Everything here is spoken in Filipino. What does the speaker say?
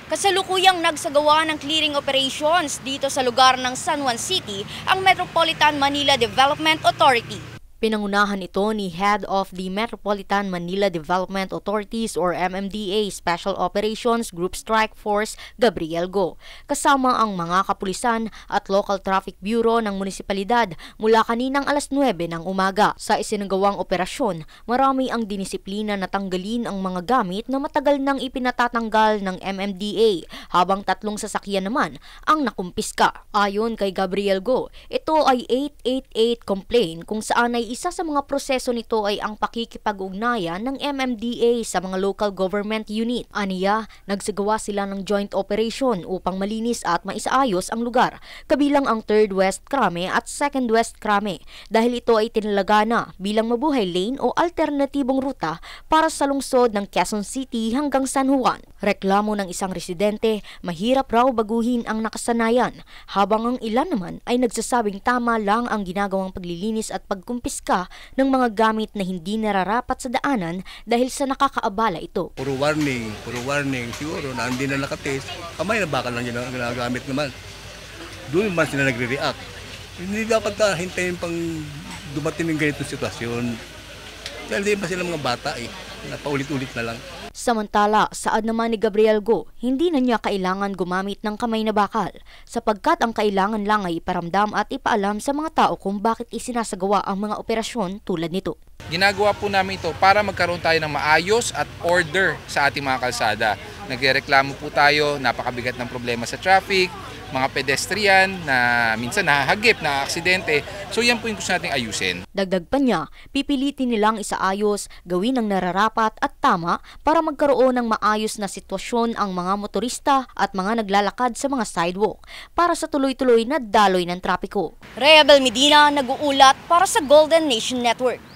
Kasalukuyang nagsagawa ng clearing operations dito sa lugar ng San Juan City ang Metropolitan Manila Development Authority. Pinangunahan ito ni Head of the Metropolitan Manila Development Authorities or MMDA Special Operations Group Strike Force, Gabriel Go. Kasama ang mga kapulisan at Local Traffic Bureau ng munisipalidad mula kaninang alas 9 ng umaga. Sa isinagawang operasyon, marami ang dinisiplina na tanggalin ang mga gamit na matagal nang ipinatatanggal ng MMDA, habang 3 sasakyan naman ang nakumpiska. Ayon kay Gabriel Go, ito ay 888 complaint kung saan ay isa sa mga proseso nito ay ang pakikipag-ugnayan ng MMDA sa mga local government unit. Aniya, nagsagawa sila ng joint operation upang malinis at maisaayos ang lugar, kabilang ang 3rd West Krame at 2nd West Krame, dahil ito ay tinalaga na bilang mabuhay lane o alternatibong ruta para sa lungsod ng Quezon City hanggang San Juan. Reklamo ng isang residente, mahirap raw baguhin ang nakasanayan, habang ang ilan naman ay nagsasabing tama lang ang ginagawang paglilinis at pagkumpiska ng mga gamit na hindi nararapat sa daanan dahil sa nakakaabala ito. Puro warning, siguro na hindi na nakatest, kamay na bakal lang ginagamit naman. Doon man sila nagre-react. Hindi dapat hintayin pang dumating ng ganitong sitwasyon. Dahil di ba sila mga bata napaulit-ulit na lang. Samantala, saad naman ni Gabriel Go, hindi na niya kailangan gumamit ng kamay na bakal sapagkat ang kailangan lang ay iparamdam at ipaalam sa mga tao kung bakit isinasagawa ang mga operasyon tulad nito. Ginagawa po namin ito para magkaroon tayo ng maayos at order sa ating mga kalsada. Nagrereklamo po tayo, napakabigat ng problema sa traffic, mga pedestrian na minsan nahahagip, na aksidente. So yan po yung gusto nating ayusin. Dagdag pa niya, pipilitin nilang isaayos, gawin ang nararapat at tama para magkaroon ng maayos na sitwasyon ang mga motorista at mga naglalakad sa mga sidewalk para sa tuloy-tuloy na daloy ng trapiko. Rhea Bel Medina, nag-uulat para sa Golden Nation Network.